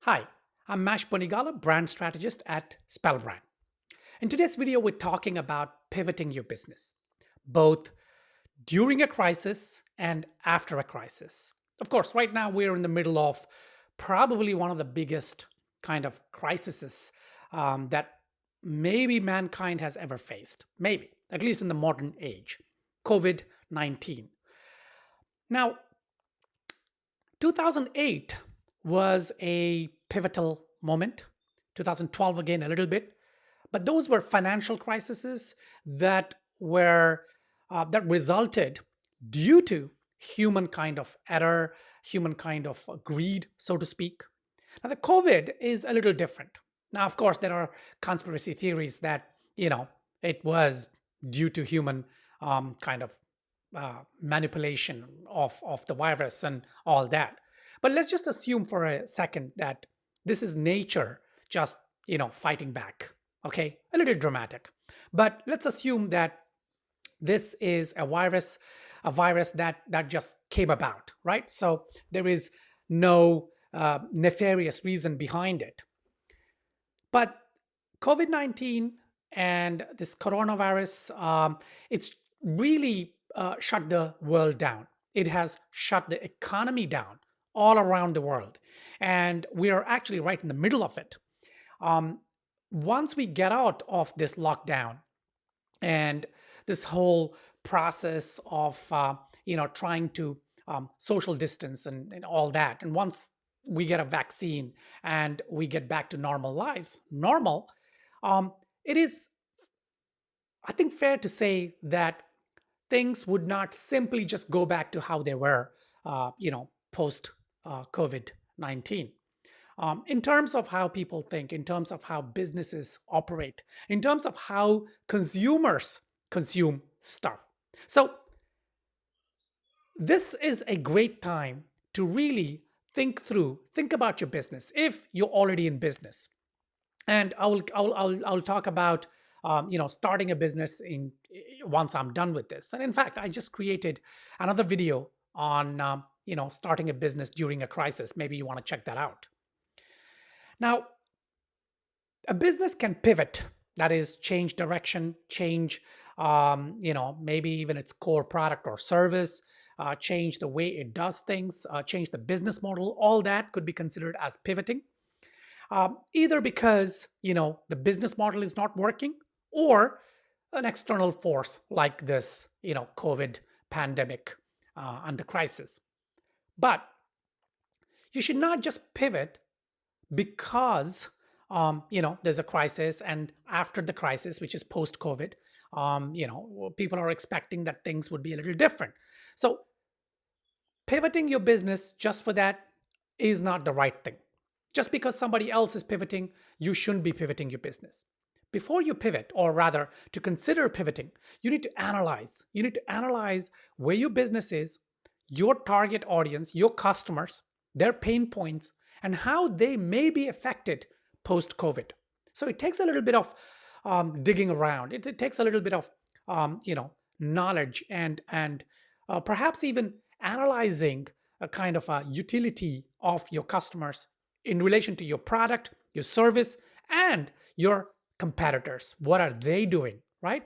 Hi, I'm Mash Ponigala, brand strategist at Spellbrand. In today's video, we're talking about pivoting your business, both during a crisis and after a crisis. Of course, right now we're in the middle of probably one of the biggest kind of crises that maybe mankind has ever faced. Maybe, at least in the modern age, COVID-19. Now, 2008 was a pivotal moment. 2012 again a little bit, but those were financial crises that were that resulted due to human kind of error, human kind of greed, so to speak. Now the COVID is a little different. Now, of course, there are conspiracy theories that it was due to human kind of manipulation of the virus and all that. But let's just assume for a second that this is nature just fighting back. Okay, a little dramatic, but let's assume that this is a virus that just came about, right? So there is no nefarious reason behind it. But COVID-19 and this coronavirus, it's really shut the world down. It has shut the economy down all around the world. And we are actually right in the middle of it. Um, Once we get out of this lockdown and this whole process of trying to social distance and all that, and once we get a vaccine and we get back to normal lives, it is, I think, fair to say that things would not simply just go back to how they were, post COVID 19. In terms of how people think, in terms of how businesses operate, in terms of how consumers consume stuff. So, this is a great time to really think about your business if you're already in business. And I'll talk about starting a business in once I'm done with this. And in fact, I just created another video on starting a business during a crisis. Maybe you want to check that out. Now, a business can pivot, that is, change direction, change maybe even its core product or service, change the way it does things, change the business model. All that could be considered as pivoting, either because the business model is not working, or an external force like this COVID pandemic and the crisis. But you should not just pivot because there's a crisis, and after the crisis, which is post COVID, people are expecting that things would be a little different. So pivoting your business just for that is not the right thing. Just because somebody else is pivoting, you shouldn't be pivoting your business. Before you pivot, or rather to consider pivoting, you need to analyze. You need to analyze where your business is, your target audience, your customers, their pain points, and how they may be affected post COVID. So it takes a little bit of digging around. It takes a little bit of knowledge and perhaps even analyzing a kind of a utility of your customers in relation to your product, your service, and your competitors. What are they doing, right?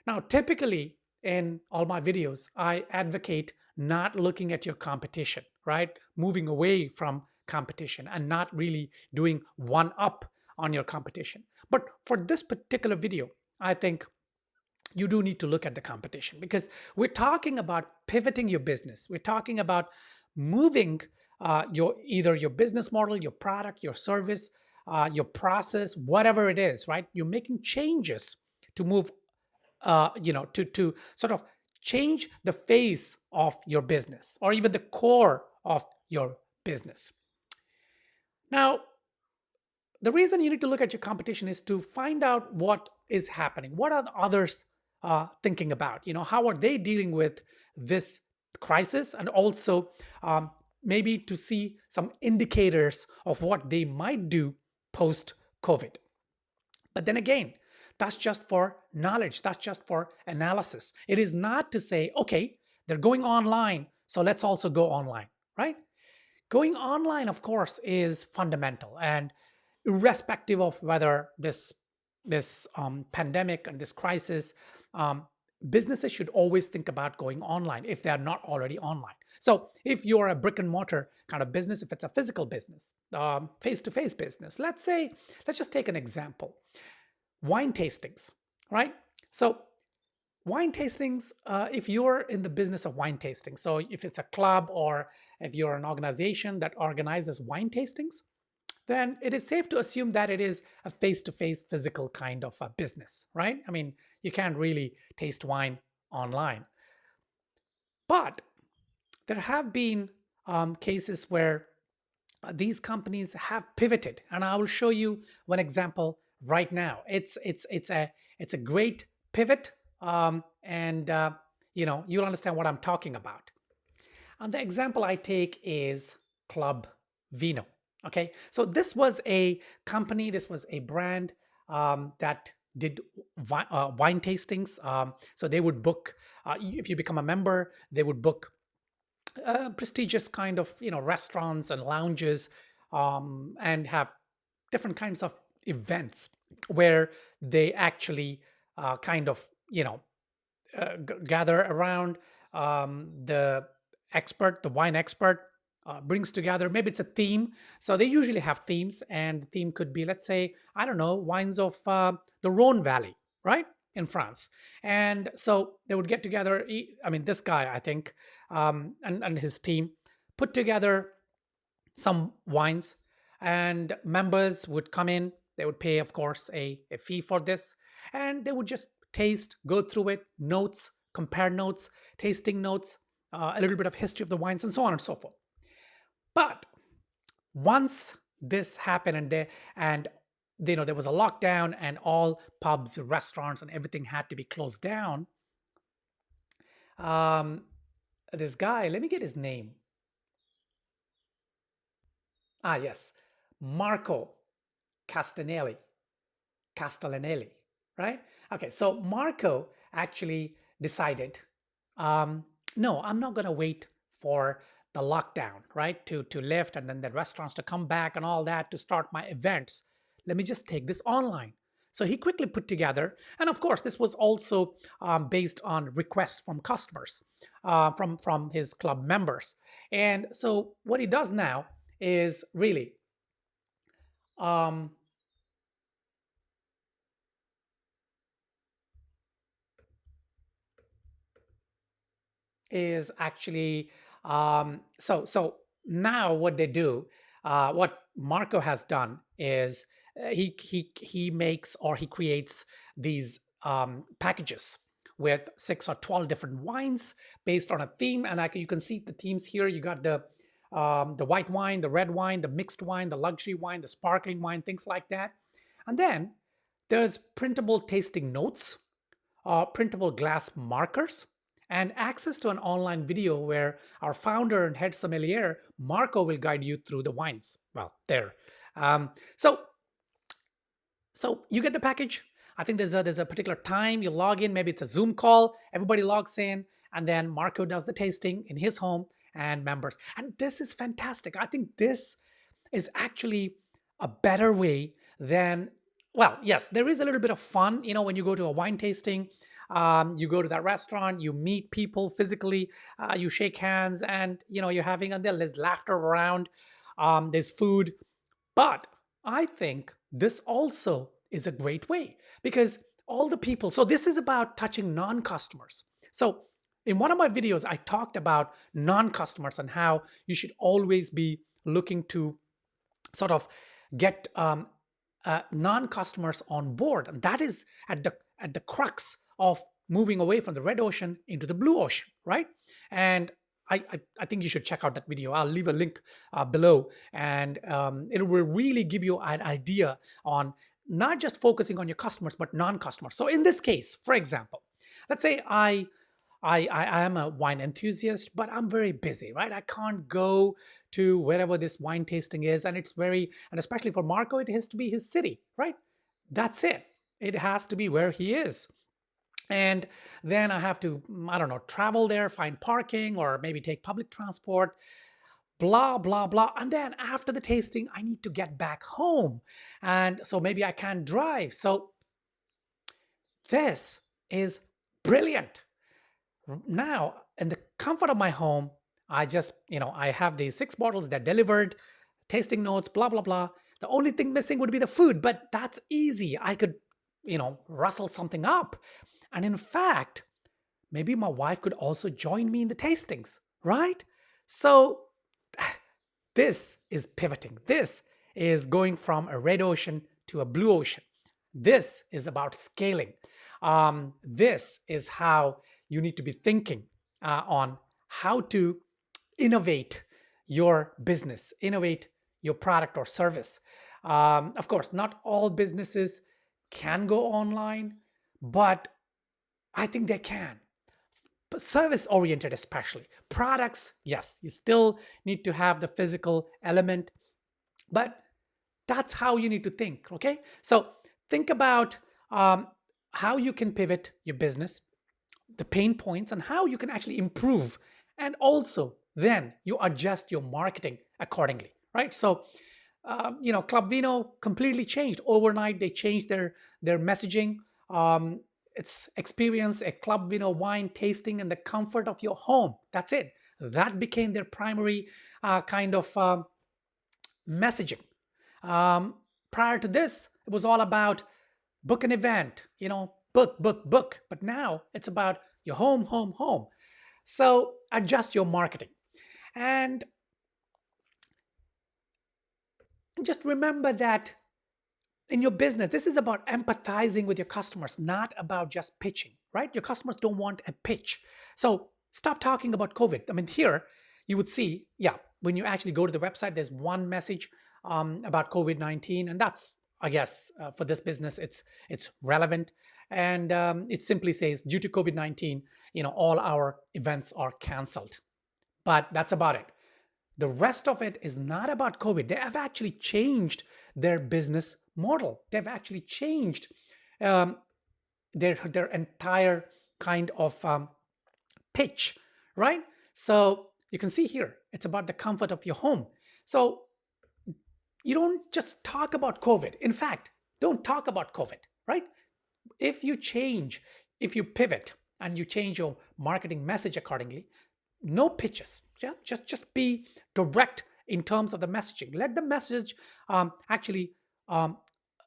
Now, typically in all my videos, I advocate not looking at your competition, right? Moving away from competition and not really doing one up on your competition. But for this particular video, I think you do need to look at the competition, because we're talking about pivoting your business. We're talking about moving either your business model, your product, your service, your process, whatever it is, right? You're making changes to move, to sort of change the face of your business, or even the core of your business. Now, the reason you need to look at your competition is to find out what is happening. What are the others thinking about? How are they dealing with this crisis? And also maybe to see some indicators of what they might do post COVID. But then again, that's just for knowledge. That's just for analysis. It is not to say, okay, they're going online, so let's also go online, right? Going online, of course, is fundamental, and irrespective of whether this pandemic and this crisis, um, businesses should always think about going online if they are not already online. So, if you're a brick and mortar kind of business, if it's a physical business, face to face business, let's just take an example: wine tastings, right? So, wine tastings, if you're in the business of wine tasting, so if it's a club or if you're an organization that organizes wine tastings, then it is safe to assume that it is a face-to-face physical kind of a business, right? I mean, you can't really taste wine online. But there have been cases where these companies have pivoted, and I will show you one example right now. It's a great pivot, and you'll understand what I'm talking about. And the example I take is Club Vino. Okay, so this was a company, this was a brand that did wine tastings. So they would book, if you become a member, they would book prestigious kind of restaurants and lounges, and have different kinds of events where they actually kind of gather around the expert, the wine expert, brings together. Maybe it's a theme. So they usually have themes, and the theme could be, let's say, I don't know, wines of the Rhone Valley, right, in France. And so they would get together. I mean, this guy, I think, and his team put together some wines, and members would come in. They would pay, of course, a fee for this, and they would just taste, go through it, notes, compare notes, tasting notes, a little bit of history of the wines, and so on and so forth. But once this happened, and there was a lockdown, and all pubs, restaurants, and everything had to be closed down. Um, this guy, let me get his name. Ah, yes, Marco Castanelli. Castellanelli, right? Okay, so Marco actually decided, um, no, I'm not going to wait for the lockdown, right, to lift, and then the restaurants to come back and all that to start my events. Let me just take this online. So he quickly put together, and of course, this was also based on requests from customers, from his club members. And so what he does now is really um, is actually so now what they do, what Marco has done is he makes, or he creates these packages with 6 or 12 different wines based on a theme. And you can see the themes here. You got the white wine, the red wine, the mixed wine, the luxury wine, the sparkling wine, things like that. And then there's printable tasting notes, printable glass markers, and access to an online video where our founder and head sommelier, Marco, will guide you through the wines. Well, there. Um, so, so you get the package. I think there's a particular time you log in. Maybe it's a Zoom call. Everybody logs in, and then Marco does the tasting in his home and members. And this is fantastic. I think this is actually a better way than, well, yes, there is a little bit of fun, when you go to a wine tasting. You go to that restaurant, you meet people physically, you shake hands, and you're having, and there's laughter around, there's food. But I think this also is a great way, because all the people, so this is about touching non-customers. So in one of my videos, I talked about non-customers and how you should always be looking to sort of get non-customers on board, and that is at the crux of moving away from the red ocean into the blue ocean, right? And I think you should check out that video. I'll leave a link below, and it will really give you an idea on not just focusing on your customers but non-customers. So in this case, for example, let's say I am a wine enthusiast, but I'm very busy, right? I can't go to wherever this wine tasting is, and and especially for Marco, it has to be his city, right? That's it. It has to be where he is. And then I have to, I don't know, travel there, find parking, or maybe take public transport. blah, blah, blah. And then after the tasting, I need to get back home. And so maybe I can't drive. So this is brilliant. Now, in the comfort of my home, I just, I have these 6 bottles that delivered, tasting notes, blah, blah, blah. The only thing missing would be the food, but that's easy. I could, rustle something up. And in fact, maybe my wife could also join me in the tastings, right? So this is pivoting. This is going from a red ocean to a blue ocean. This is about scaling. This is how you need to be thinking on how to innovate your business, innovate your product or service. Of course, not all businesses can go online, but I think they can. Service oriented, especially products, yes, you still need to have the physical element, but that's how you need to think. Okay, so think about how you can pivot your business, the pain points, and how you can actually improve, and also then you adjust your marketing accordingly, right? So Club Vino completely changed overnight. They changed their messaging. It's experience a Club Vino wine tasting in the comfort of your home. That's it. That became their primary kind of messaging. Prior to this, it was all about book an event, book, book, book. But now it's about your home, home, home. So adjust your marketing. And just remember that in your business, this is about empathizing with your customers, not about just pitching, right? Your customers don't want a pitch. So stop talking about COVID. I mean, here you would see, yeah, when you actually go to the website, there's one message about COVID-19, and that's, I guess, for this business, it's relevant, and it simply says, due to COVID-19, all our events are canceled. But that's about it. The rest of it is not about COVID. They have actually changed their business model. They've actually changed um, their entire kind of pitch, right? So you can see here, it's about the comfort of your home. So you don't just talk about COVID. In fact, don't talk about COVID, right? If you change, if you pivot and you change your marketing message accordingly, no pitches. Just be direct in terms of the messaging. Let the message actually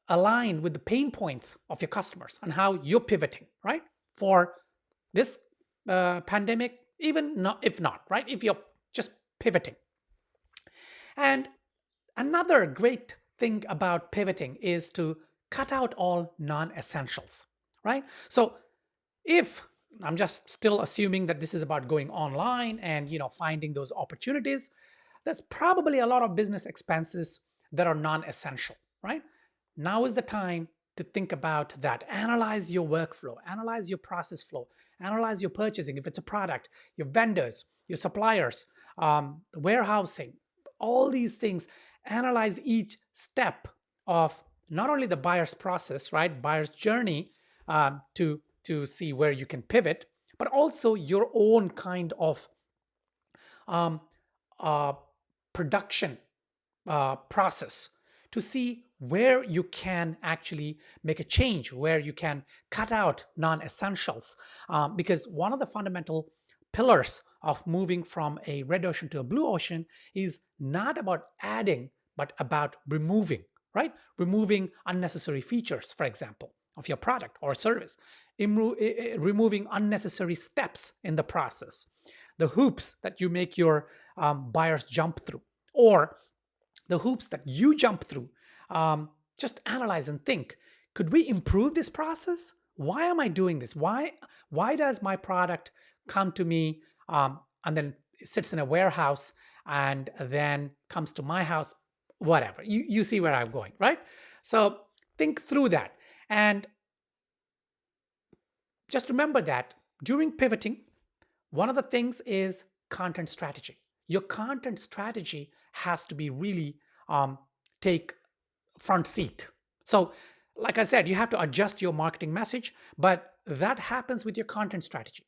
align with the pain points of your customers and how you're pivoting, right? For this pandemic, even not, if not, right? If you're just pivoting. And another great thing about pivoting is to cut out all non-essentials, right? So if I'm just still assuming that this is about going online and finding those opportunities, there's probably a lot of business expenses that are non-essential, right? Now is the time to think about that. Analyze your workflow, analyze your process flow, analyze your purchasing, if it's a product, your vendors, your suppliers, warehousing, all these things. Analyze each step of not only the buyer's process, right, buyer's journey, to see where you can pivot, but also your own kind of um, uh, production process to see where you can actually make a change, where you can cut out non-essentials. Because one of the fundamental pillars of moving from a red ocean to a blue ocean is not about adding, but about removing, right? Removing unnecessary features, for example, of your product or service, removing unnecessary steps in the process, the hoops that you make your buyers jump through, or the hoops that you jump through. Just analyze and think, could we improve this process? Why am I doing this? Why does my product come to me and then sits in a warehouse and then comes to my house? Whatever. You see where I'm going, right? So think through that. And just remember that during pivoting, one of the things is content strategy. Your content strategy has to be really take front seat. So, like I said, you have to adjust your marketing message, but that happens with your content strategy.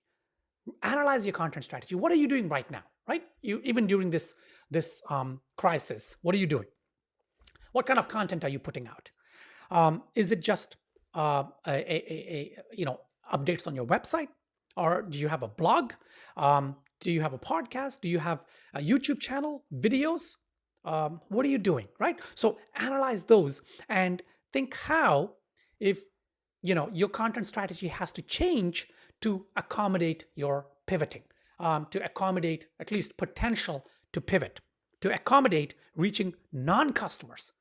Analyze your content strategy. What are you doing right now, right? You even during this crisis, what are you doing? What kind of content are you putting out? Is it just updates on your website, or do you have a blog? Do you have a podcast? Do you have a YouTube channel, videos? What are you doing, right? So analyze those and think how, if your content strategy has to change to accommodate your pivoting, to accommodate at least potential to pivot, to accommodate reaching non-customers.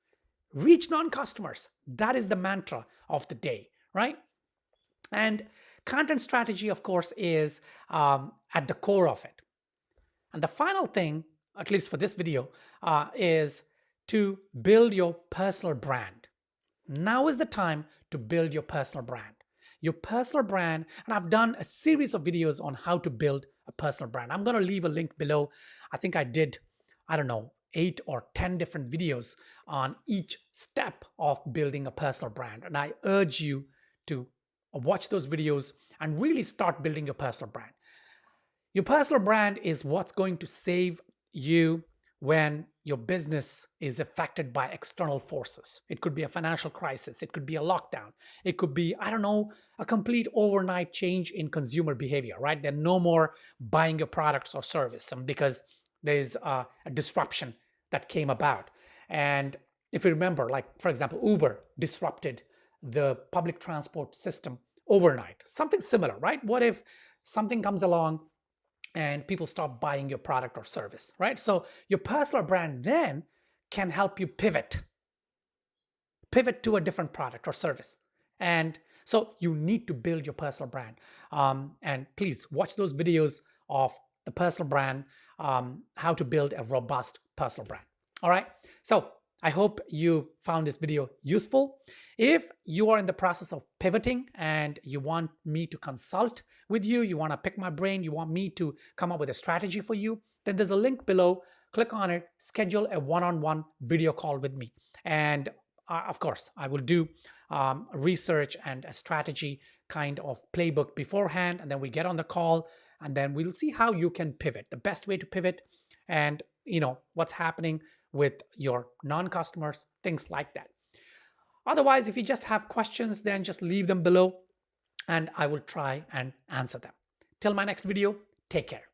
Reach non-customers. That is the mantra of the day, right? And content strategy, of course, is at the core of it. And the final thing, at least for this video, is to build your personal brand. Now is the time to build your personal brand. Your personal brand, and I've done a series of videos on how to build a personal brand. I'm going to leave a link below. I think I did, I don't know, 8 or 10 different videos on each step of building a personal brand. And I urge you to watch those videos and really start building your personal brand. Your personal brand is what's going to save you when your business is affected by external forces. It could be a financial crisis. It could be a lockdown. It could be, I don't know, a complete overnight change in consumer behavior, right? They're no more buying your products or service because there's a disruption that came about. And if you remember, like, for example, Uber disrupted the public transport system overnight. Something similar, right? What if something comes along and people stop buying your product or service, right? So your personal brand then can help you pivot to a different product or service. And so you need to build your personal brand. And please watch those videos of the personal brand, how to build a robust personal brand. All right. So I hope you found this video useful. If you are in the process of pivoting and you want me to consult with you, you want to pick my brain, you want me to come up with a strategy for you, then there's a link below. Click on it, schedule a one-on-one video call with me. And of course, I will do research and a strategy kind of playbook beforehand. And then we get on the call and then we'll see how you can pivot, the best way to pivot, and what's happening with your non-customers, things like that. Otherwise, if you just have questions, then just leave them below and I will try and answer them. Till my next video, take care.